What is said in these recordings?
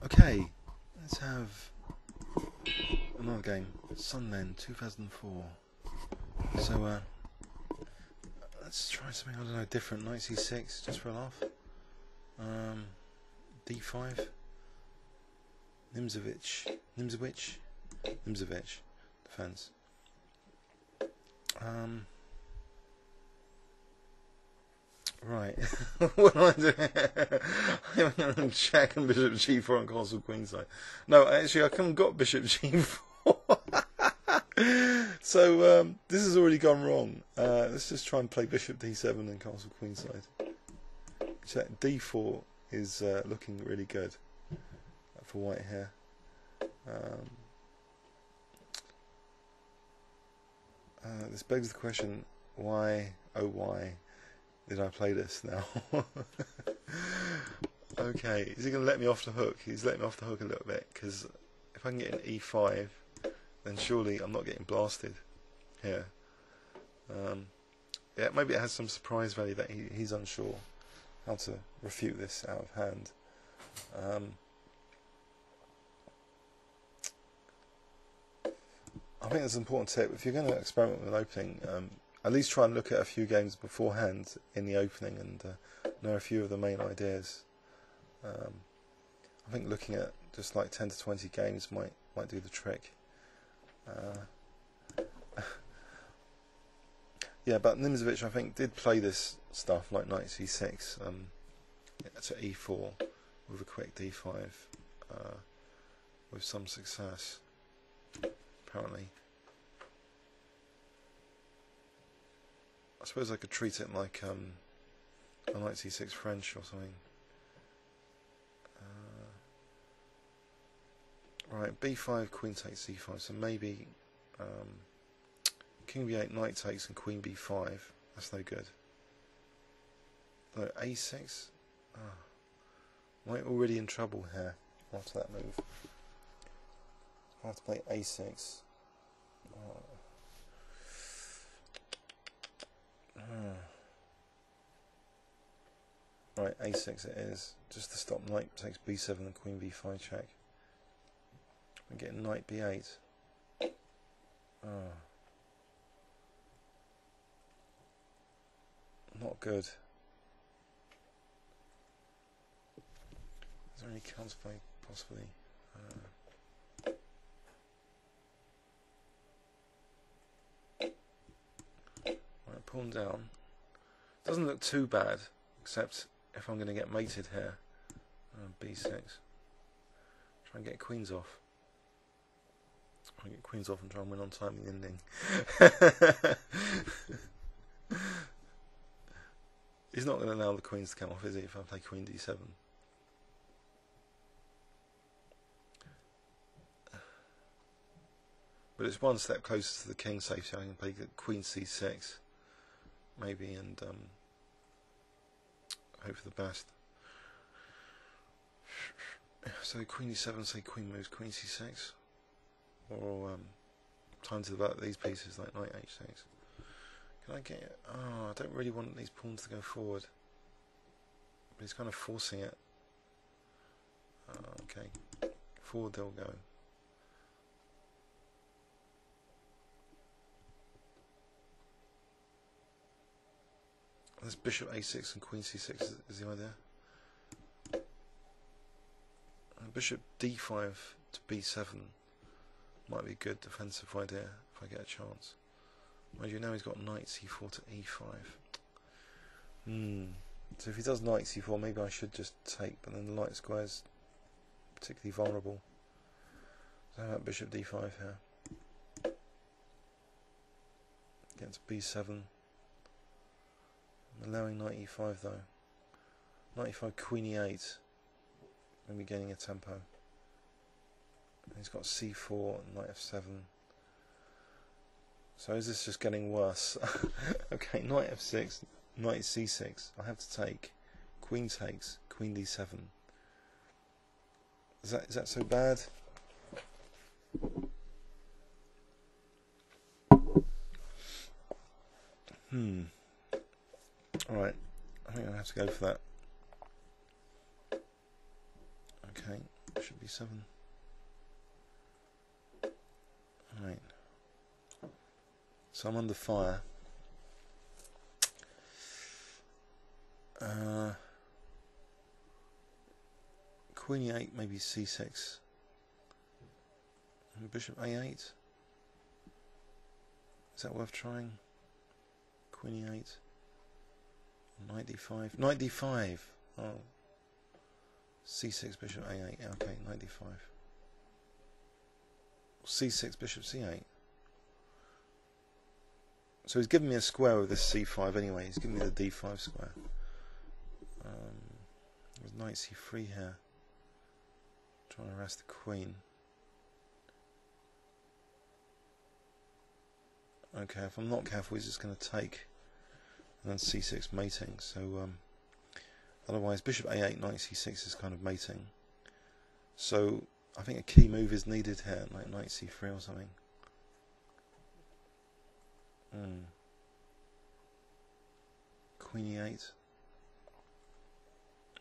Okay, let's have another game. Sunlen 2004. So let's try something, I don't know, different. Nc6 just for a laugh. D5. Nimzovich defense. Right. What am I doing? I'm going to check on Bishop G4 on Castle Queenside. No, actually, I haven't got Bishop G4. So this has already gone wrong. Let's just try and play Bishop D7 and Castle Queenside. Check D4 is looking really good for white here. This begs the question: why, oh why, did I play this now? Okay, is he going to let me off the hook? He's let me off the hook a little bit, because if I can get an E5, then surely I'm not getting blasted here. Yeah, maybe it has some surprise value that he's unsure how to refute this out of hand. I think that's an important tip. If you're going to experiment with an opening, at least try and look at a few games beforehand in the opening and know a few of the main ideas. I think looking at just like 10 to 20 games might do the trick. Yeah, but Nimzovich, I think, did play this stuff like Knight C6 to E4 with a quick D5 with some success, apparently. I suppose I could treat it like a Knight C6 French or something. Right, B5, Queen takes C5, so maybe King B8, Knight takes, and Queen B5. That's no good. No, A6. Oh. Am I already in trouble here after that move? I have to play A6. Right, A6 it is. Just to stop Knight takes B7 and Queen B5 check. I'm getting Knight B8. Not good. Is there any counterplay possibly? Right, pawn down. Doesn't look too bad, except if I'm going to get mated here. B6. Try and get queens off. Try and get queens off and try and win on timing ending. He's not going to allow the queens to come off, is he, if I play Queen D7? But it's one step closer to the king safety. I can play Queen C6, maybe, and hope for the best. So Queen E7, say Queen moves Queen C6, or time to develop these pieces like Knight H6. Can I get? Oh, I don't really want these pawns to go forward, but he's kind of forcing it. Okay, forward they'll go. This Bishop A6 and Queen C6 is the idea. Bishop D5 to B7 might be a good defensive idea if I get a chance. Mind you, now he's got Knight C4 to E5. So if he does Knight C4, maybe I should just take, but then the light square is particularly vulnerable. So how about Bishop D5 here? Get to B7. I'm allowing Knight E5 though. Knight E5, Queen E8. Maybe gaining a tempo. And he's got C4 and Knight F7. So is this just getting worse? Okay, Knight F6, Knight C6. I have to take. Queen takes, Queen D7. Is that so bad? Alright, I think I have to go for that. Okay. bishop b7. Right. So I'm under fire. Queen e8, maybe c6. And bishop a8. Is that worth trying? Queen e8. Knight d5. Knight d5. Oh. c6, bishop a8. Okay, knight d5. c6, bishop c8. So he's given me a square with this c5 anyway. He's given me the d5 square. There's knight c3 here. Trying to harass the queen. Okay, if I'm not careful, he's just going to take. And then c6 mating. So otherwise, bishop a8, knight c6 is kind of mating. So I think a key move is needed here, like knight c3 or something. Queen e8.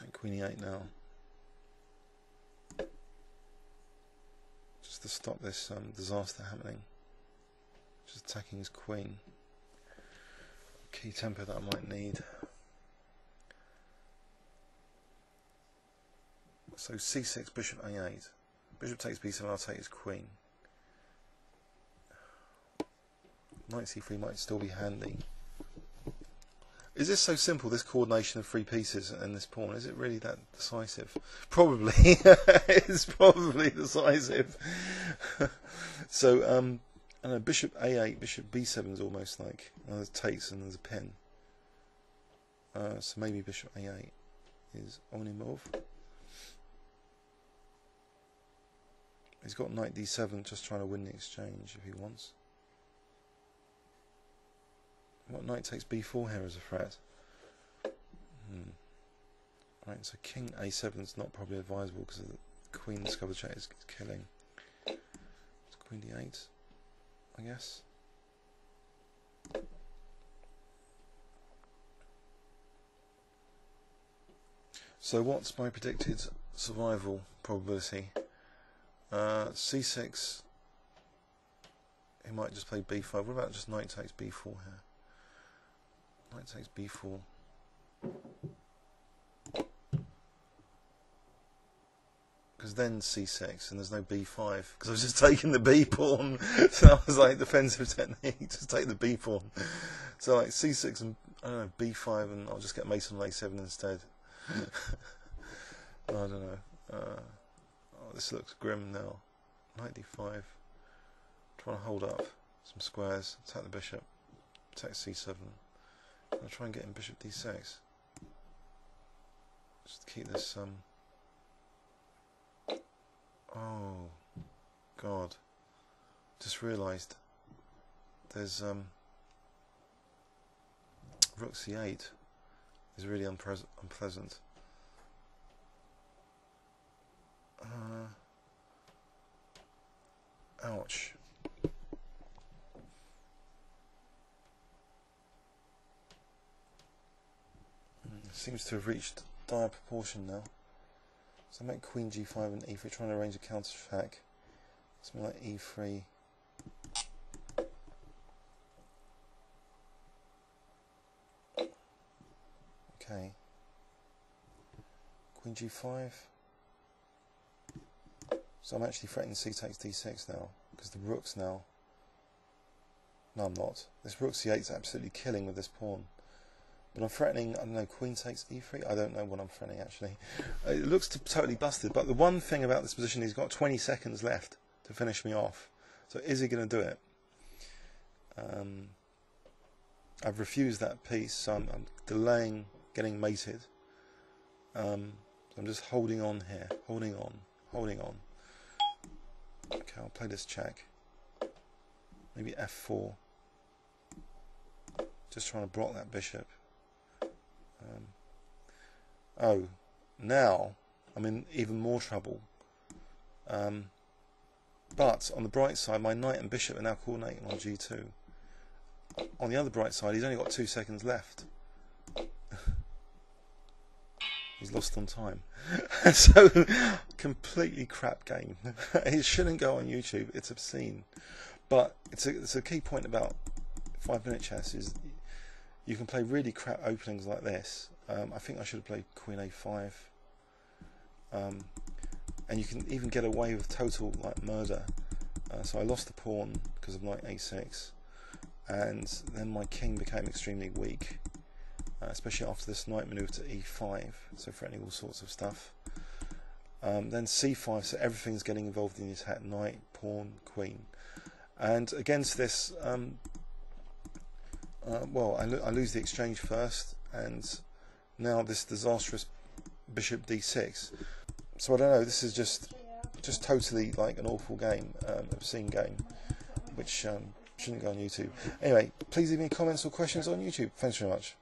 And queen e8 now. Just to stop this disaster happening. Just attacking his queen. Key tempo that I might need. So c6, bishop a8. Bishop takes b7, I'll take his queen. Knight c3 might still be handy. Is this so simple, this coordination of three pieces and this pawn? Is it really that decisive? Probably. It's probably decisive. So, I don't know, bishop a8, bishop b7 is almost like, there's takes and there's a pin. So maybe bishop a8 is only move. He's got knight d7, just trying to win the exchange if he wants. What, knight takes b4 here as a threat? Right, so king a7 is not probably advisable because the queen discovered check is killing. It's queen d8, I guess. So what's my predicted survival probability? c6, he might just play b5. What about just knight takes b4 here? Knight takes b4. Because then c6 and there's no b5 because I was just taking the b pawn. So that was like defensive technique, just take the b pawn. So like c6 and I don't know, b5, and I'll just get mason on a7 instead. I don't know. Oh, this looks grim now. Knight d5. Trying to hold up some squares. Attack the bishop. Attack c7. I'll try and get in bishop d6. Just keep this. Oh, God! Just realised there's rook c8 is really unpleasant. Ouch. Seems to have reached dire proportion now. So I make queen g5 and e3, trying to arrange a counter attack. Something like e3. Okay. Queen g5. So I'm actually threatening c takes d6 now, because the rook's now. No, I'm not. This rook c8 is absolutely killing with this pawn. But I'm threatening, I don't know, queen takes e3? I don't know what I'm threatening actually. It looks totally busted, but the one thing about this position, he's got 20 seconds left to finish me off. So is he going to do it? I've refused that piece, so I'm delaying getting mated. I'm just holding on here, holding on. Okay, I'll play this check. Maybe f4. Just trying to block that bishop. Oh, now I'm in even more trouble. But on the bright side, my knight and bishop are now coordinating on g2. On the other bright side, he's only got 2 seconds left. was lost on time. So, completely crap game. It shouldn't go on YouTube. It's obscene. But it's a key point about 5-minute chess is you can play really crap openings like this. I think I should have played Queen A5. And you can even get away with total like murder. So I lost the pawn because of knight A6, and then my king became extremely weak, especially after this knight manoeuvre to E5, so threatening all sorts of stuff. Then C5, so everything's getting involved in the attack: knight, pawn, queen. And against this, well, I lose the exchange first, and now this disastrous bishop D6. So I don't know. This is just totally like an awful game, obscene game, which shouldn't go on YouTube. Anyway, please leave me comments or questions on YouTube. Thanks very much.